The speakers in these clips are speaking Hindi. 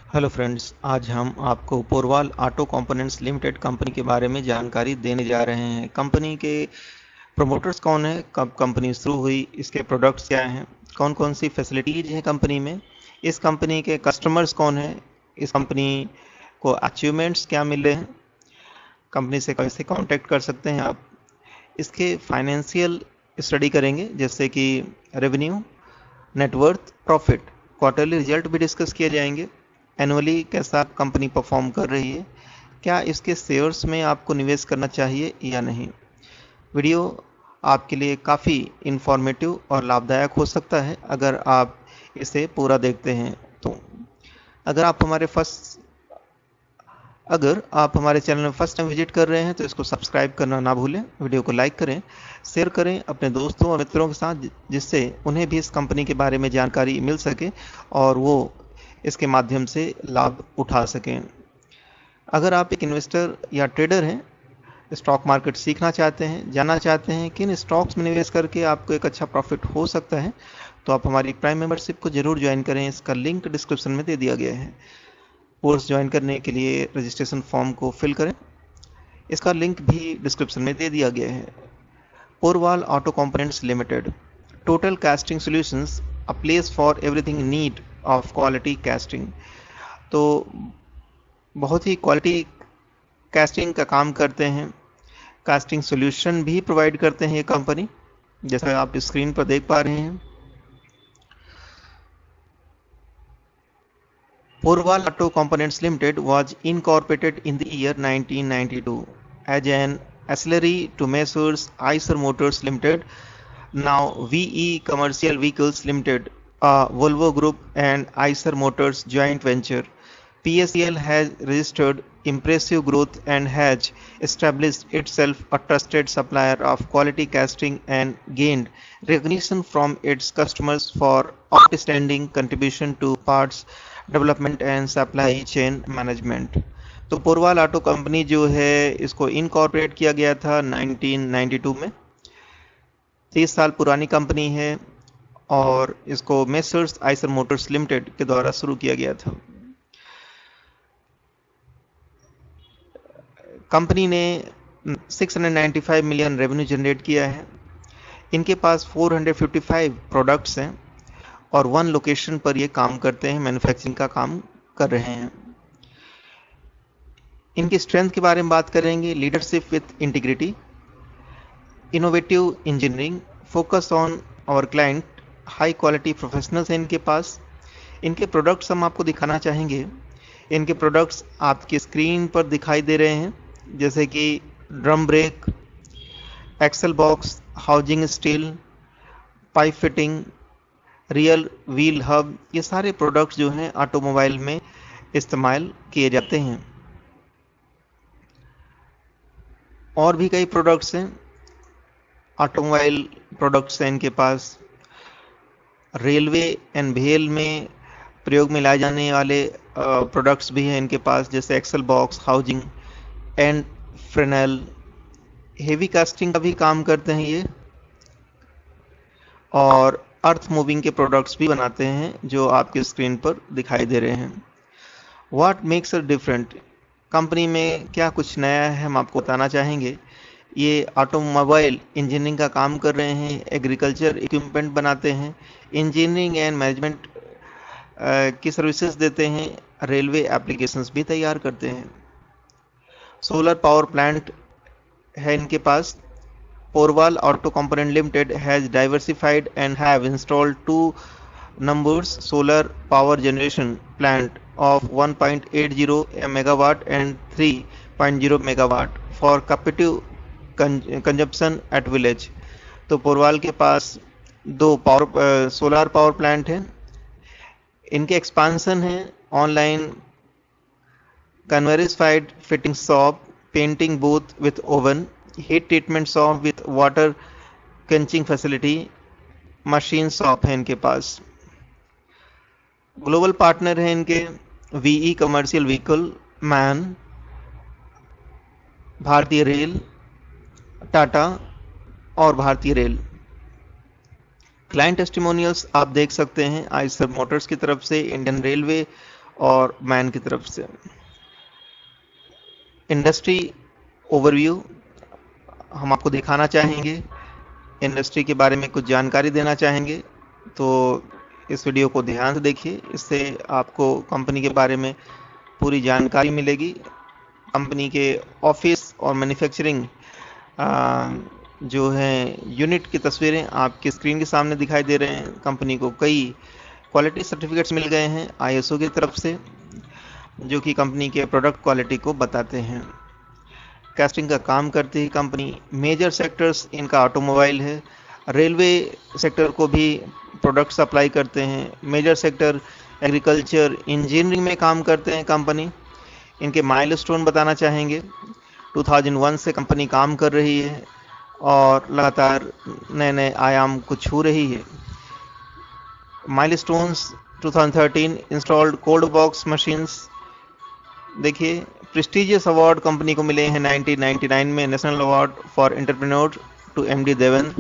हेलो फ्रेंड्स, आज हम आपको Porwal auto components limited company के बारे में जानकारी देने जा रहे हैं। कंपनी के प्रमोटर्स कौन है, कब कंपनी शुरू हुई, इसके प्रोडक्ट्स क्या हैं, कौन कौन सी फैसिलिटीज हैं कंपनी में, इस कंपनी के कस्टमर्स कौन हैं, इस कंपनी को अचीवमेंट्स क्या मिले हैं, कंपनी से कैसे कांटेक्ट कर सकते हैं आप, इसके फाइनेंशियल स्टडी करेंगे जैसे कि revenue, net worth, profit, quarterly result भी डिस्कस किए जाएंगे। एनुअली कैसा कंपनी परफॉर्म कर रही है, क्या इसके शेयर्स में आपको निवेश करना चाहिए या नहीं। वीडियो आपके लिए काफ़ी इंफॉर्मेटिव और लाभदायक हो सकता है अगर आप इसे पूरा देखते हैं तो। अगर आप हमारे फर्स्ट अगर आप हमारे चैनल में फर्स्ट टाइम विजिट कर रहे हैं तो इसको सब्सक्राइब करना ना भूलें, वीडियो को लाइक करें, शेयर करें अपने दोस्तों और मित्रों के साथ, जिससे उन्हें भी इस कंपनी के बारे में जानकारी मिल सके और वो इसके माध्यम से लाभ उठा सकें। अगर आप एक इन्वेस्टर या ट्रेडर हैं, स्टॉक मार्केट सीखना चाहते हैं, जानना चाहते हैं किन स्टॉक्स में निवेश करके आपको एक अच्छा प्रॉफिट हो सकता है, तो आप हमारी प्राइम मेंबरशिप को जरूर ज्वाइन करें। इसका लिंक डिस्क्रिप्शन में दे दिया गया है। कोर्स ज्वाइन करने के लिए रजिस्ट्रेशन फॉर्म को फिल करें, इसका लिंक भी डिस्क्रिप्शन में दे दिया गया है। Porwal auto components limited, total casting solutions, a place for everything need of quality casting. तो बहुत ही क्वालिटी कास्टिंग का काम करते हैं, कास्टिंग सॉल्यूशन भी प्रोवाइड करते हैं ये कंपनी, जैसा आप स्क्रीन पर देख पा रहे हैं। Porval Auto Components Limited was incorporated in the year 1992 as an ancillary to Messrs. Eicher Motors Limited, now VE Commercial Vehicles Limited, a Volvo Group and Eicher Motors joint venture. PSEL has registered impressive growth and has established itself a trusted supplier of quality casting and gained recognition from its customers for outstanding contribution to parts development and supply chain management. तो पोरवाल ऑटो कंपनी जो है इसको इनकॉर्पोरेट किया गया था 1992 में। 30 साल पुरानी कंपनी है और इसको मेसर्स आइसर मोटर्स लिमिटेड के द्वारा शुरू किया गया था। कंपनी ने 695 मिलियन रेवेन्यू जनरेट किया है। इनके पास 455 प्रोडक्ट्स हैं और 1 लोकेशन पर ये काम करते हैं, मैन्युफैक्चरिंग का काम कर रहे हैं। इनकी स्ट्रेंथ के बारे में बात करेंगे, leadership with integrity, innovative engineering, focus on our client, high quality professionals हैं इनके पास। इनके प्रोडक्ट्स हम आपको दिखाना चाहेंगे। इनके प्रोडक्ट्स आपकी स्क्रीन पर दिखाई दे रहे हैं, जैसे कि drum brake, axle box, housing steel, pipe fitting, rear wheel hub, ये सारे प्रोडक्ट्स जो हैं ऑटोमोबाइल में इस्तेमाल किए जाते हैं। और भी कई प्रोडक्ट्स हैं, ऑटोमोबाइल प्रोडक्ट्स हैं इनके पास। रेलवे एंड भेल में प्रयोग में लाए जाने वाले प्रोडक्ट्स भी हैं इनके पास, जैसे एक्सल बॉक्स, हाउसिंग एंड फ्रेनल। हेवी कास्टिंग का भी काम करते हैं ये, और अर्थ मूविंग के प्रोडक्ट्स भी बनाते हैं जो आपकी स्क्रीन पर दिखाई दे रहे हैं। What makes a different, company में क्या कुछ नया है हम आपको बताना चाहेंगे। ये ऑटोमोबाइल इंजीनियरिंग का काम कर रहे हैं, एग्रीकल्चर इक्विपमेंट बनाते हैं, इंजीनियरिंग एंड मैनेजमेंट की सर्विसेज देते हैं, रेलवे एप्लीकेशंस भी तैयार करते हैं। सोलर पावर प्लांट है इनके पास। Porval Auto Component Limited has diversified and have installed 2 numbers solar power generation plant of 1.80 megawatt and 3.0 megawatt for captive consumption at village। तो पोरवाल के पास 2 सोलर पावर प्लांट हैं। इनके एक्सपांसन है online conveyorised fitting shop, painting booth with oven, heat treatment shop with water quenching facility, machine shop है इनके पास। ग्लोबल पार्टनर है इनके VE commercial vehicle, MAN, Bharatiya Rail, Tata और भारतीय रेल। क्लाइंट टेस्टिमोनियल्स आप देख सकते हैं आइसर मोटर्स की तरफ से, इंडियन रेलवे और मैन की तरफ से। इंडस्ट्री ओवरव्यू हम आपको दिखाना चाहेंगे, इंडस्ट्री के बारे में कुछ जानकारी देना चाहेंगे, तो इस वीडियो को ध्यान से देखिए, इससे आपको कंपनी के बारे में पूरी जानकारी मिलेगी। कंपनी के ऑफिस और मैन्युफैक्चरिंग जो है यूनिट की तस्वीरें आपके स्क्रीन के सामने दिखाई दे रहे हैं। कंपनी को कई क्वालिटी सर्टिफिकेट्स मिल गए हैं आईएसओ की तरफ से, जो कि कंपनी के प्रोडक्ट क्वालिटी को बताते हैं। कास्टिंग का काम करती है कंपनी। मेजर सेक्टर्स इनका ऑटोमोबाइल है, रेलवे सेक्टर को भी प्रोडक्ट सप्लाई करते हैं। मेजर सेक्टर एग्रीकल्चर, इंजीनियरिंग में काम करते हैं कंपनी। इनके माइलस्टोन बताना चाहेंगे। 2001 से कंपनी काम कर रही है और लगातार नए नए आयाम को छू रही है। Milestones 2013 installed cold box machines. देखिए, प्रेस्टिजियस अवार्ड कंपनी को मिले हैं 1999 में, national award for entrepreneur to MD Devan.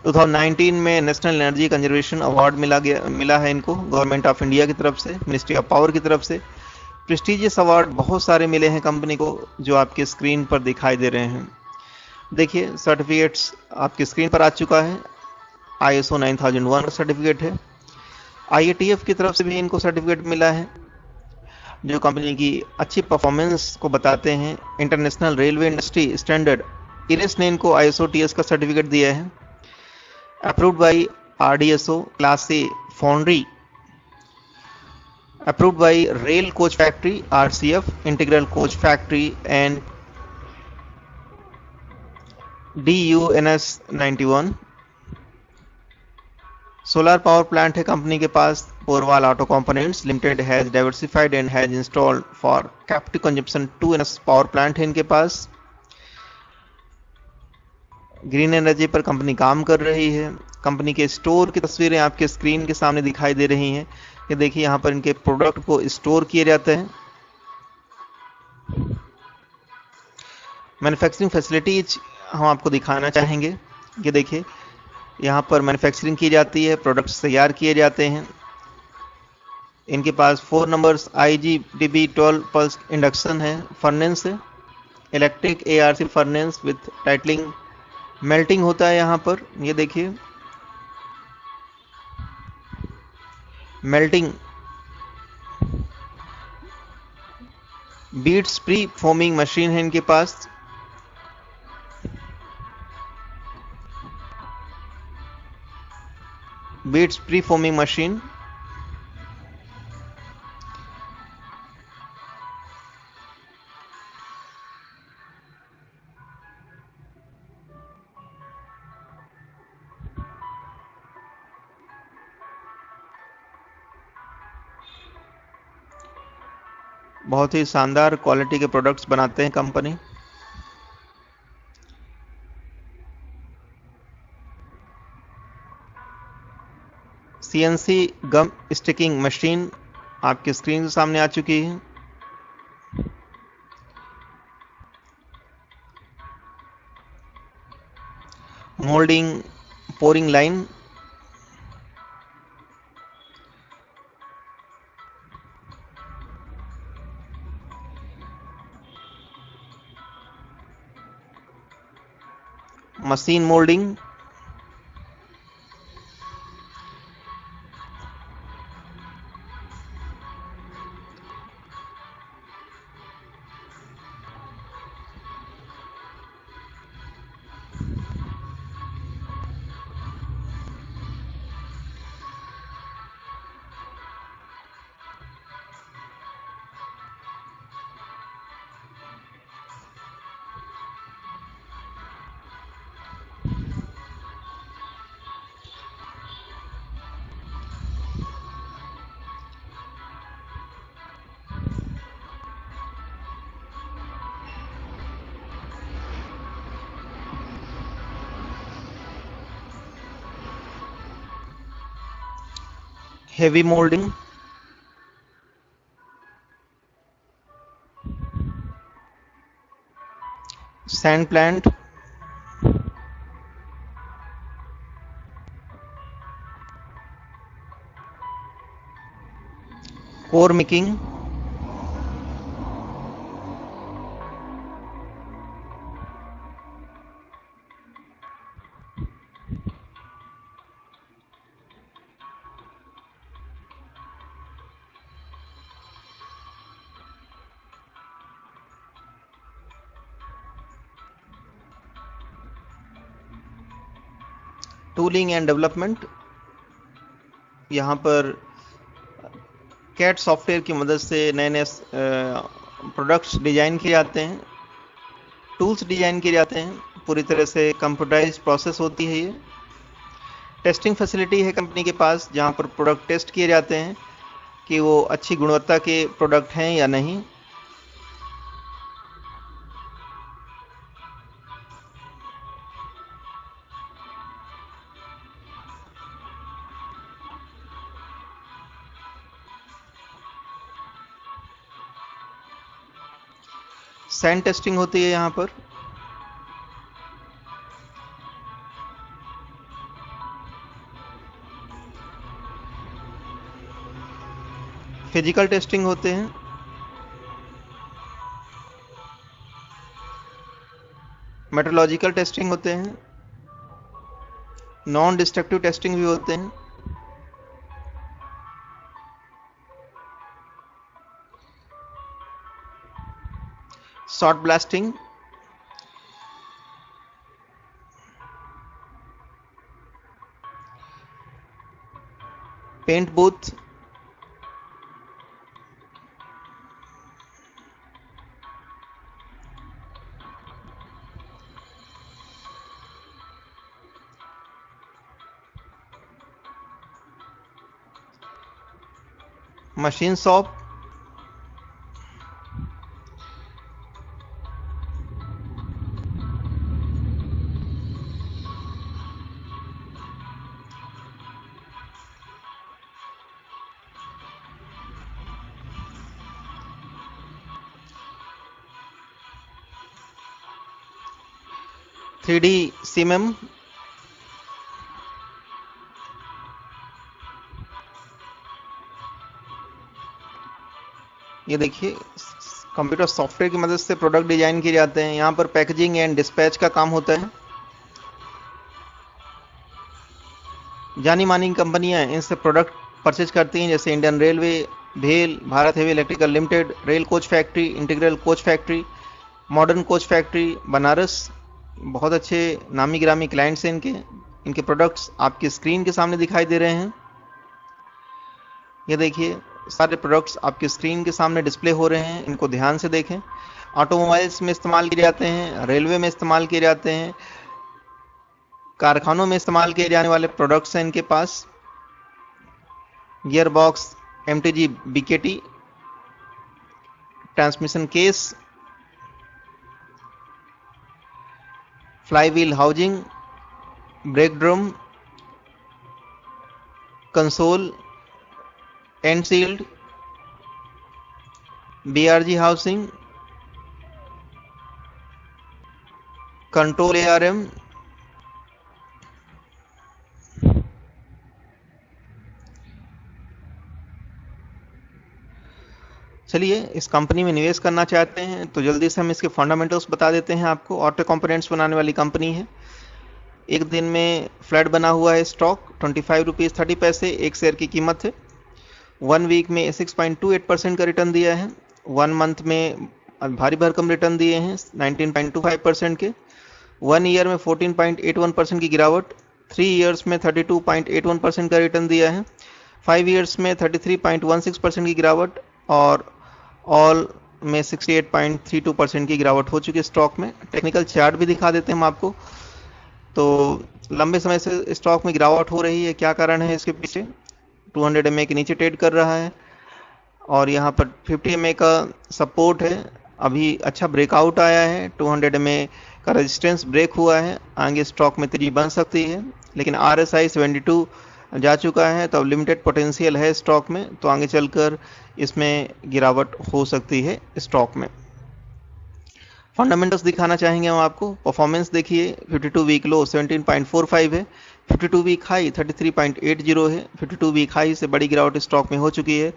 2019 में नेशनल एनर्जी कंजर्वेशन अवार्ड मिला है इनको गवर्नमेंट ऑफ इंडिया की तरफ से, मिनिस्ट्री ऑफ पावर की तरफ से। प्रेस्टिजियस अवार्ड बहुत सारे मिले हैं कंपनी को, जो आपके स्क्रीन पर दिखाई दे रहे हैं। देखिए, सर्टिफिकेट्स आपकी स्क्रीन पर आ चुका है। आईएसओ 9001 का सर्टिफिकेट है। आईएटीएफ की तरफ से भी इनको सर्टिफिकेट मिला है, जो कंपनी की अच्छी परफॉर्मेंस को बताते हैं। International railway industry standard IRIS ने इनको आईएसओ टीएस का सर्टिफिकेट दिया है। Approved by RDSO class A foundry, approved by Rail Coach Factory RCF, Integral Coach Factory and DUNS 91। Solar power plant है कंपनी के पास। Porwal auto components limited has diversified and has installed for captive consumption 2NS power plant है इनके पास। ग्रीन एनर्जी पर कंपनी काम कर रही है। कंपनी के स्टोर की तस्वीरें आपके स्क्रीन के सामने दिखाई दे रही हैं। ये देखिए, यहाँ पर इनके प्रोडक्ट को स्टोर किए जाते हैं। मैन्युफैक्चरिंग फैसिलिटीज हम आपको दिखाना चाहेंगे। ये देखिए, यहाँ पर मैन्युफैक्चरिंग की जाती है, प्रोडक्ट्स तैयार किए जाते हैं। इनके पास 4 नंबर्स IGBT 12 पल्स इंडक्शन है, फर्नेंस है, electric ARC furnace with tilting, melting होता है यहाँ पर। ये देखिए, melting, beads pre foaming machine है इनके पास। Beads pre foaming machine. बहुत ही शानदार क्वालिटी के प्रोडक्ट्स बनाते हैं company. CNC gum sticking machine आपके स्क्रीन के सामने आ चुकी है। Moulding pouring line, machine moulding, heavy moulding, sand plant, ओर मेकिंग, टूलिंग एंड डेवलपमेंट, यहाँ पर कैट सॉफ्टवेयर की मदद से नए नए प्रोडक्ट्स डिजाइन किए जाते हैं, टूल्स डिजाइन किए जाते हैं, पूरी तरह से कंप्यूटराइज प्रोसेस होती है ये। टेस्टिंग फैसिलिटी है कंपनी के पास, जहाँ पर प्रोडक्ट टेस्ट किए जाते हैं कि वो अच्छी गुणवत्ता के प्रोडक्ट हैं या नहीं। सैंड टेस्टिंग होती है यहाँ पर। फिजिकल टेस्टिंग होते हैं। मेट्रोलॉजिकल टेस्टिंग होते हैं। नॉन डिस्ट्रक्टिव टेस्टिंग भी होते हैं। Shot blasting, paint booth, machine shop, three D CMM, ये देखिए कंप्यूटर सॉफ्टवेयर की मदद से प्रोडक्ट डिजाइन किए जाते हैं। यहाँ पर पैकेजिंग एंड डिस्पैच का काम होता है। जानी मानी कंपनियां इनसे प्रोडक्ट परचेज करती हैं, जैसे इंडियन रेलवे, भेल, Bharat heavy electrical limited, rail coach factory, integral coach factory, modern coach factory, Banaras. बहुत अच्छे नामी गिरामी क्लाइंट्स हैं इनके। इनके प्रोडक्ट्स आपकी स्क्रीन के सामने दिखाई दे रहे हैं। ये देखिए सारे प्रोडक्ट्स आपकी स्क्रीन के सामने डिस्प्ले हो रहे हैं, इनको ध्यान से देखें। ऑटोमोबाइल्स में इस्तेमाल किए जाते हैं, रेलवे में इस्तेमाल किए जाते हैं, कारखानों में इस्तेमाल किए जाने वाले प्रोडक्ट्स हैं इनके पास। Gear box, MTG BKT, transmission case, flywheel housing, brake drum, console, end sealed, BRG housing, control arm, चलिए इस कंपनी में निवेश करना चाहते हैं तो जल्दी से हम इसके फंडामेंटल्स बता देते हैं आपको। ऑटो कंपोनेंट्स बनाने वाली कंपनी है। एक दिन में फ्लैट बना हुआ है स्टॉक, 25 रुपीज़ 30 पैसे एक शेयर की कीमत है। 1 वीक में 6.28% का रिटर्न दिया है। 1 मंथ में भारी भरकम रिटर्न दिए हैं 19.25% के। 1 ईयर में 14.81% की गिरावट, 3 ईयर्स में 32.81% का रिटर्न दिया है, 5 ईयर्स में 33.16% की गिरावट और ऑल में 68.32% की गिरावट हो चुकी है स्टॉक में। टेक्निकल चार्ट भी दिखा देते हैं हम आपको। तो लंबे समय से स्टॉक में गिरावट हो रही है, क्या कारण है इसके पीछे? 200 MA के नीचे ट्रेड कर रहा है और यहाँ पर 50 MA का सपोर्ट है। अभी अच्छा ब्रेकआउट आया है, 200 MA का रेजिस्टेंस ब्रेक हुआ है, आगे स्टॉक में तेजी बन सकती है। लेकिन RSI 72 जा चुका है, तो अब लिमिटेड पोटेंशियल है स्टॉक में, तो आगे चलकर इसमें गिरावट हो सकती है स्टॉक में। फंडामेंटल्स दिखाना चाहेंगे हम आपको। परफॉर्मेंस देखिए, 52 वीक लो 17.45 है, 52 वीक हाई 33.80 है। 52 वीक हाई से बड़ी गिरावट स्टॉक में हो चुकी है।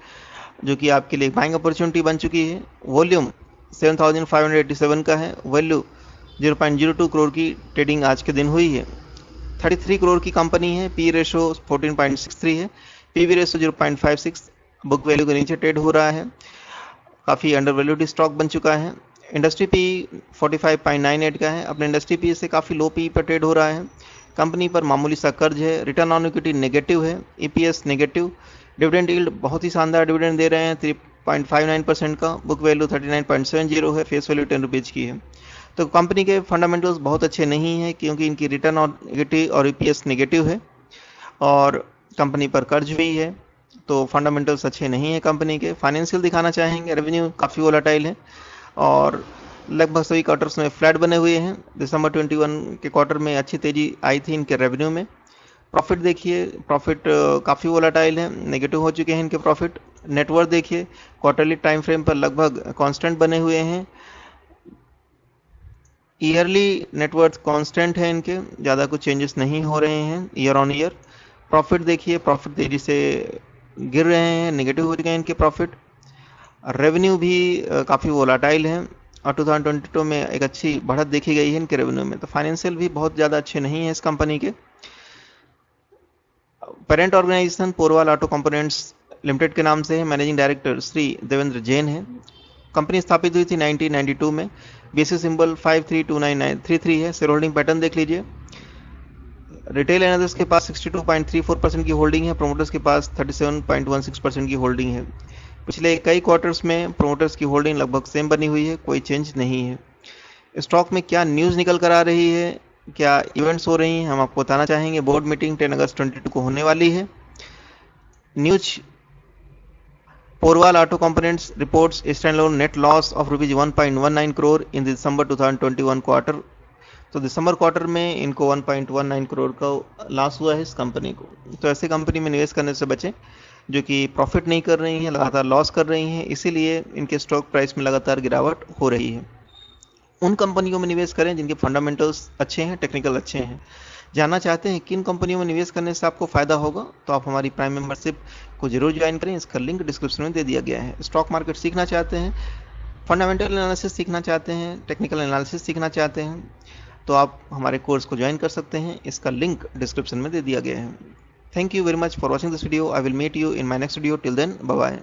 जो कि आपके लिए बाइंग अपॉर्चुनिटी बन चुकी है। वॉल्यूम 7587 का है। वैल्यू 0.02 करोड़ की ट्रेडिंग आज के दिन हुई है। 33 करोड़ की कंपनी है। पी रेशो 14.63 है। PV ratio 0.56। बुक वैल्यू के नीचे ट्रेड हो रहा है। काफ़ी अंडर वैल्यूड स्टॉक बन चुका है। इंडस्ट्री पी 45.98 का है। अपने इंडस्ट्री पी से काफ़ी लो पी पर ट्रेड हो रहा है। कंपनी पर मामूली सा कर्ज है। रिटर्न ऑन इक्विटी नेगेटिव है। EPS negative. डिविडेंड यील्ड बहुत ही शानदार डिविडेंड दे रहे हैं 3.59% का। बुक वैल्यू 39.70 है। फेस वैल्यू 10 रुपीज़ की है। तो कंपनी के फंडामेंटल्स बहुत अच्छे नहीं हैं क्योंकि इनकी रिटर्न ऑन इक्विटी और ईपीएस नेगेटिव है और कंपनी पर कर्ज भी है, तो फंडामेंटल्स अच्छे नहीं हैं कंपनी के। फाइनेंशियल दिखाना चाहेंगे। रेवेन्यू काफ़ी वोलाटाइल है और लगभग सभी क्वार्टर्स में फ्लैट बने हुए हैं। दिसंबर 21 के क्वार्टर में अच्छी तेजी आई थी इनके रेवेन्यू में। प्रॉफिट देखिए, प्रॉफिट काफ़ी वोलाटाइल है, नेगेटिव हो चुके हैं इनके प्रॉफिट। नेटवर्थ देखिए, क्वार्टरली टाइम फ्रेम पर लगभग कांस्टेंट बने हुए हैं। ईयरली नेटवर्थ कांस्टेंट है इनके, ज़्यादा कुछ चेंजेस नहीं हो रहे हैं ईयर ऑन ईयर। प्रॉफिट देखिए, प्रॉफिट तेजी से गिर रहे हैं, नेगेटिव हो चुके हैं इनके प्रॉफिट। रेवेन्यू भी काफ़ी वोलाटाइल है और 2022 में एक अच्छी बढ़त देखी गई है इनके रेवेन्यू में। तो फाइनेंशियल भी बहुत ज़्यादा अच्छे नहीं है इस कंपनी के। Parent organisation Porwal auto components Limited के नाम से है। मैनेजिंग डायरेक्टर श्री देवेंद्र जैन है। कंपनी स्थापित हुई थी 1992 में। बीएसई सिंबल 532933 है। शेयर होल्डिंग पैटर्न देख लीजिए। रिटेल एनालिस्ट के पास 62.34% की होल्डिंग है। प्रोमोटर्स के पास 37.16% की होल्डिंग है। पिछले कई क्वार्टर्स में प्रोमोटर्स की होल्डिंग लगभग सेम बनी हुई है, कोई चेंज नहीं है। स्टॉक में क्या न्यूज़ निकल कर आ रही है, क्या इवेंट्स हो रही हैं, हम आपको बताना चाहेंगे। बोर्ड मीटिंग 10 अगस्त 2022 को होने वाली है। News Porwal auto components reports standalone net loss of rupees 1.19 crore in December 2021 quarter. तो दिसंबर क्वार्टर में इनको 1.19 करोड़ का लॉस हुआ है इस कंपनी को। तो ऐसे कंपनी में निवेश करने से बचें जो कि प्रॉफिट नहीं कर रही हैं, लगातार लॉस कर रही हैं, इसीलिए इनके स्टॉक प्राइस में लगातार गिरावट हो रही है। उन कंपनियों में निवेश करें जिनके फंडामेंटल्स अच्छे हैं, टेक्निकल अच्छे हैं। जानना चाहते हैं किन कंपनियों में निवेश करने से आपको फायदा होगा, तो आप हमारी प्राइम मेंबरशिप को जरूर ज्वाइन करें। इसका लिंक डिस्क्रिप्शन में दे दिया गया है। स्टॉक मार्केट सीखना चाहते हैं, फंडामेंटल एनालिसिस सीखना चाहते हैं, टेक्निकल एनालिसिस सीखना चाहते हैं, तो आप हमारे कोर्स को ज्वाइन कर सकते हैं। इसका लिंक डिस्क्रिप्शन में दे दिया गया है। Thank you very much for watching this video. I will meet you in my next video. Till then, bye bye.